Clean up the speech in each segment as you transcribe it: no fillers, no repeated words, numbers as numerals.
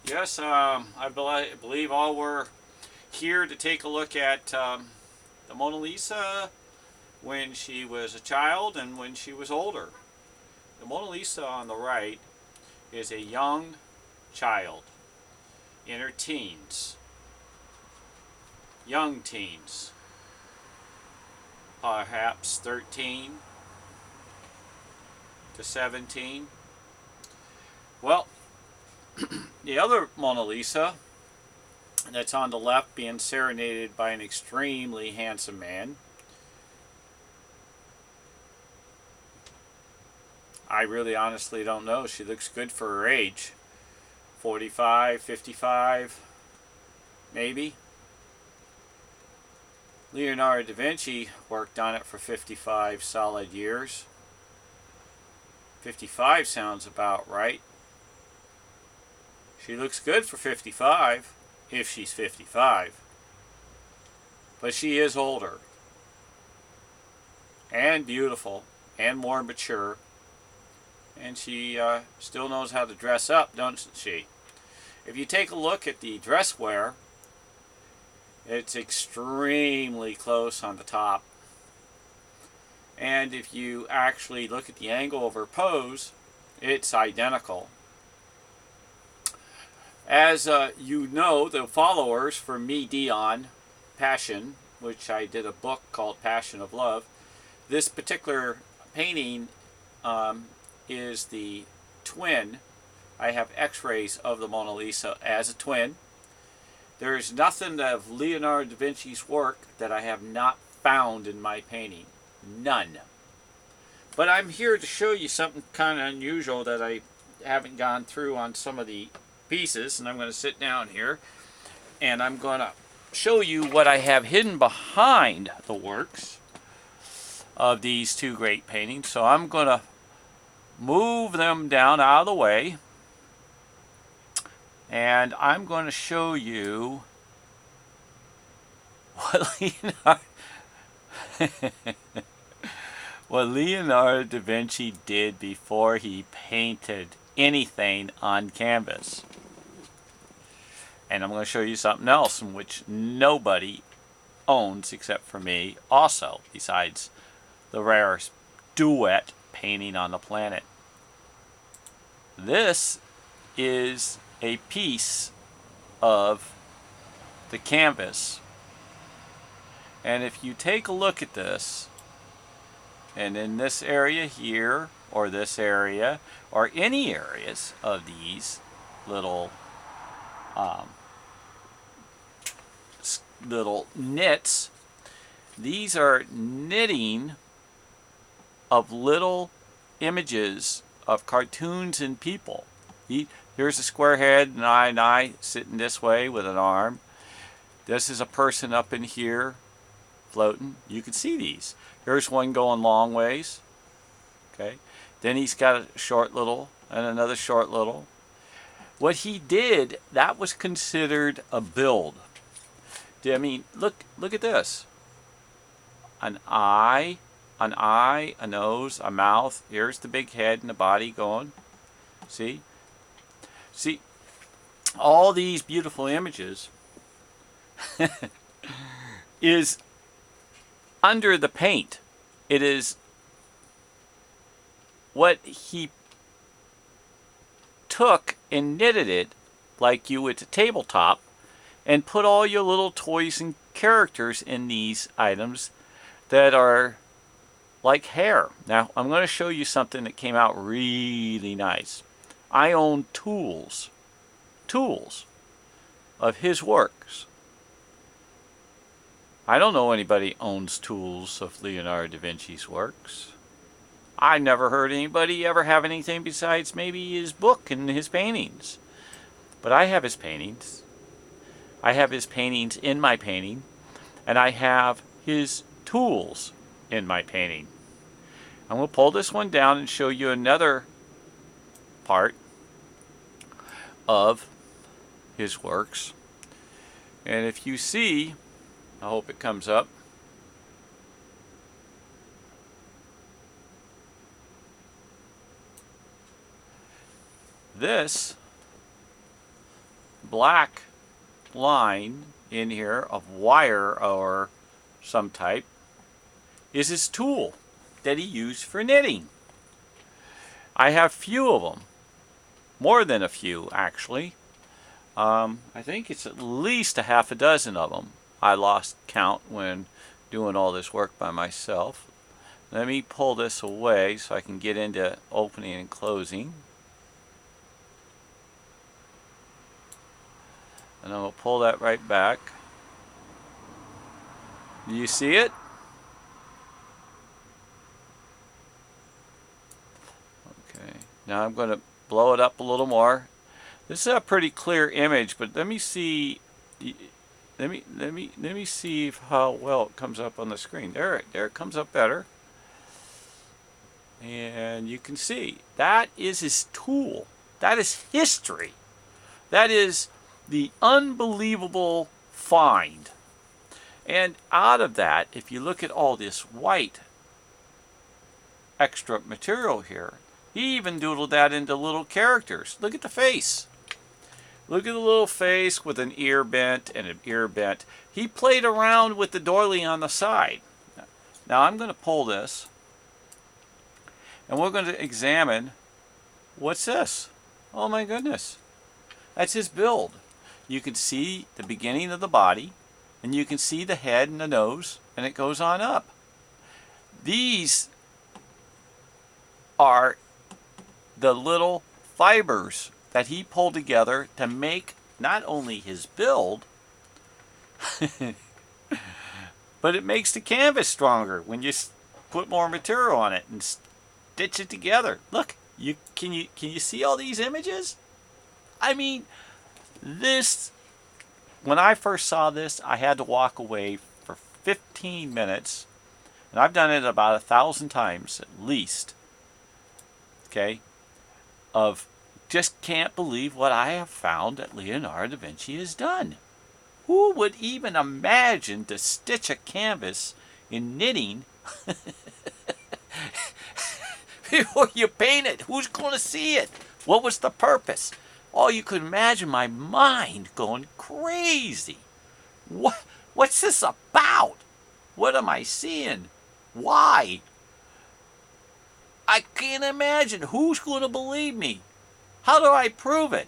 Yes, I believe all were here to take a look at the Mona Lisa when she was a child and when she was older. The Mona Lisa on the right is a young child in her teens, young teens, perhaps 13 to 17. Well, the other Mona Lisa that's on the left being serenaded by an extremely handsome man. I really honestly don't know. She looks good for her age. 45, 55, maybe. Leonardo da Vinci worked on it for 55 solid years. 55 sounds about right. She looks good for 55, if she's 55. But she is older, and beautiful, and more mature. And she still knows how to dress up, doesn't she? If you take a look at the dress wear, it's extremely close on the top. And if you actually look at the angle of her pose, it's identical. As you know, the followers for me, Dion, Passion, which I did a book called Passion of Love, this particular painting is the twin. I have x-rays of the Mona Lisa as a twin. There's nothing of Leonardo da Vinci's work that I have not found in my painting. None. But I'm here to show you something kind of unusual that I haven't gone through on some of the pieces. And I'm going to sit down here and I'm going to show you what I have hidden behind the works of these two great paintings. So I'm going to move them down out of the way. And I'm going to show you what Leonardo da Vinci did before he painted anything on canvas. And I'm going to show you something else in which nobody owns except for me also, besides the rarest duet painting on the planet. This is a piece of the canvas. And if you take a look at this, and in this area here, or this area, or any areas of these little little knits, these are knitting of little images of cartoons and people. Here's a square head and eye sitting this way with an arm. This is a person up in here floating. You can see these. Here's one going long ways. Okay. Then he's got a short little and another short little. What he did, that was considered a build. I mean, look at this. An eye, a nose, a mouth. Here's the big head and the body going. See? See, all these beautiful images is under the paint. It is what he took and knitted it like you would a tabletop and put all your little toys and characters in these items that are like hair. Now, I'm going to show you something that came out really nice. I own tools of his works. I don't know anybody owns tools of Leonardo da Vinci's works. I never heard anybody ever have anything besides maybe his book and his paintings. But I have his paintings. I have his paintings in my painting, and I have his tools in my painting. I'm going to pull this one down and show you another part of his works. And if you see, I hope it comes up. This black line in here of wire or some type is his tool that he used for knitting. I have few of them, more than a few actually. I think it's at least a half a dozen of them. I lost count when doing all this work by myself. Let me pull this away so I can get into opening and closing. And I'm going to pull that right back. Do you see it? Okay. Now I'm going to blow it up a little more. This is a pretty clear image, but let me see. Let me see how well it comes up on the screen. There it comes up better. And you can see that is his tool. That is history. That is the unbelievable find. And out of that, if you look at all this white extra material here, he even doodled that into little characters. Look at the face. Look at the little face with an ear bent and an ear bent. He played around with the doily on the side. Now I'm going to pull this, and we're going to examine, what's this? Oh my goodness. That's his build. You can see the beginning of the body, and you can see the head and the nose, and it goes on up. These are the little fibers that he pulled together to make not only his build, but it makes the canvas stronger when you put more material on it and stitch it together. Look, can you see all these images? I mean, this, when I first saw this, I had to walk away for 15 minutes, and I've done it about 1,000 times at least, okay, of just can't believe what I have found that Leonardo da Vinci has done. Who would even imagine to stitch a canvas in knitting before you paint it? Who's going to see it? What was the purpose? Oh, you could imagine my mind going crazy. What's this about? What am I seeing? Why? I can't imagine. Who's going to believe me? How do I prove it?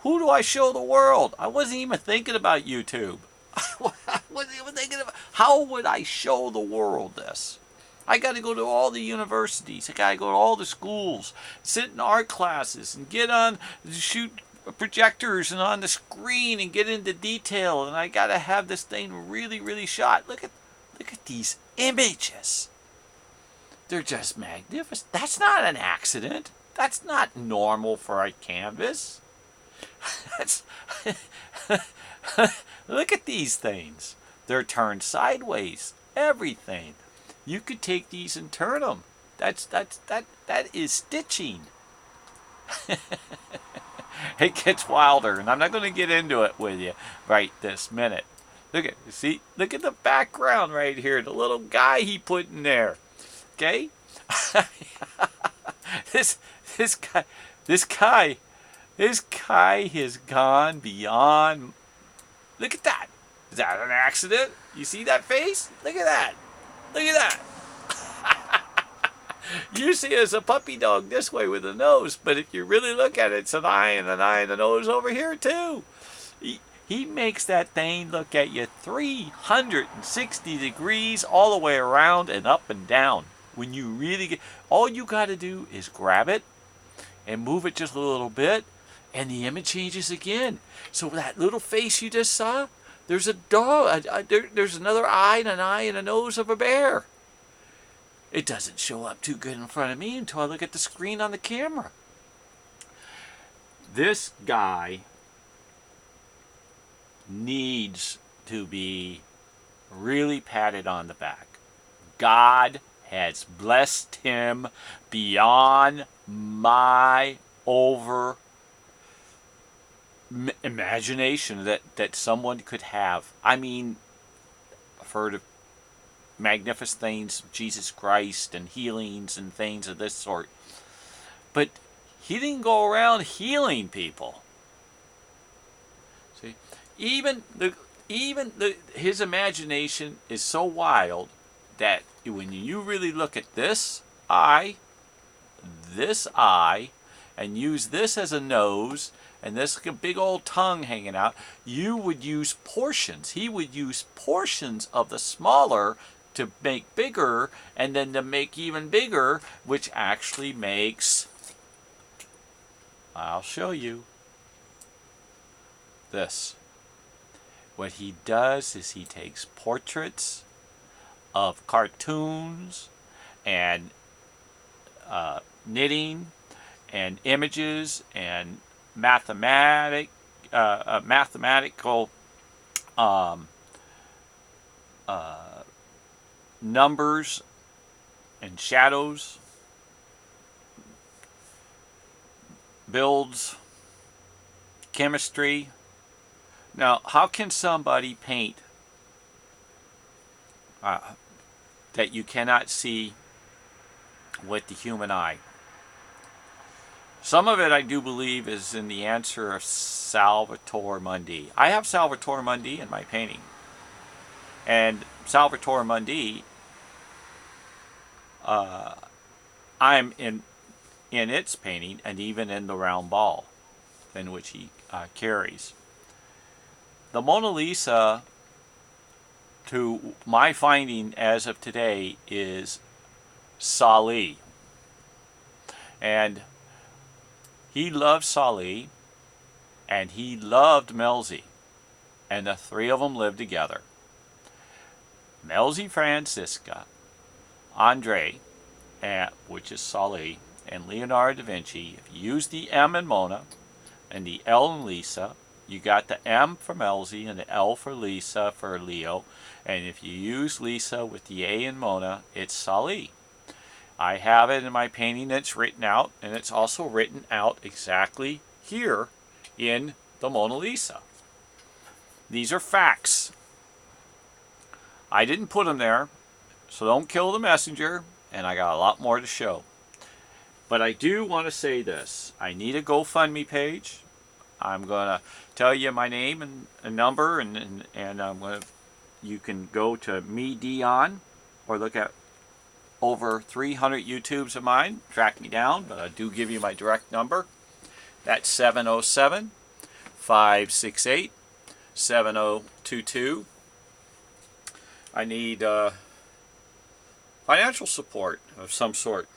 Who do I show the world? I wasn't even thinking about YouTube. I wasn't even thinking about, how would I show the world this? I got to go to all the universities. I got to go to all the schools, sit in art classes, and get on, shoot projectors and on the screen and get into detail. And I got to have this thing really, really shot. Look at these images. They're just magnificent. That's not an accident. That's not normal for a canvas. That's look at these things. They're turned sideways. Everything. You could take these and turn them. That is stitching. It gets wilder, and I'm not going to get into it with you right this minute. Look at the background right here. The little guy he put in there. Okay? This guy has gone beyond. Look at that. Is that an accident? You see that face? Look at that. Look at that. You see it as a puppy dog this way with a nose, but if you really look at it, it's an eye and a nose over here too. He makes that thing look at you 360 degrees all the way around and up and down. When you really get, all you got to do is grab it and move it just a little bit, and the image changes again. So that little face you just saw, there's a dog, there's another eye and a nose of a bear. It doesn't show up too good in front of me until I look at the screen on the camera. This guy needs to be really patted on the back. God has blessed him beyond my imagination that someone could have. I mean, I've heard of magnificent things of Jesus Christ and healings and things of this sort, but he didn't go around healing people. his imagination is so wild that when you really look at this eye, and use this as a nose, and this like a big old tongue hanging out, you would use portions. He would use portions of the smaller to make bigger, and then to make even bigger, which actually makes, I'll show you, this. What he does is he takes portraits of cartoons and knitting and images and mathematical numbers and shadows, builds, chemistry. Now, how can somebody paint that you cannot see with the human eye? Some of it I do believe is in the answer of Salvator Mundi. I have Salvator Mundi in my painting. And Salvator Mundi, I'm in its painting, and even in the round ball in which he carries. The Mona Lisa, to my finding as of today, is Sali. And he loved Sali, and he loved Melzi, and the three of them lived together. Melzi Francisca, Andre, which is Sali, and Leonardo da Vinci. If you use the M in Mona and the L in Lisa, you got the M for Melzi and the L for Lisa for Leo. And if you use Lisa with the A in Mona, it's Sali. I have it in my painting that's written out, and it's also written out exactly here in the Mona Lisa. These are facts. I didn't put them there, so don't kill the messenger, and I got a lot more to show. But I do want to say this. I need a GoFundMe page. I'm going to tell you my name and a number, and I'm going to, you can go to me, Dion, or look at over 300 YouTubes of mine, track me down, but I do give you my direct number. That's 707-568-7022. I need financial support of some sort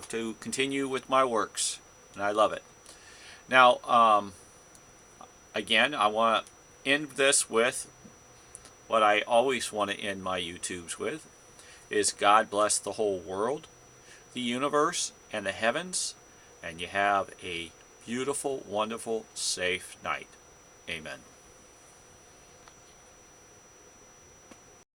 to continue with my works, and I love it. Now, again, I want to end this with what I always want to end my YouTubes with, is God bless the whole world, the universe, and the heavens, and you have a beautiful, wonderful, safe night. Amen.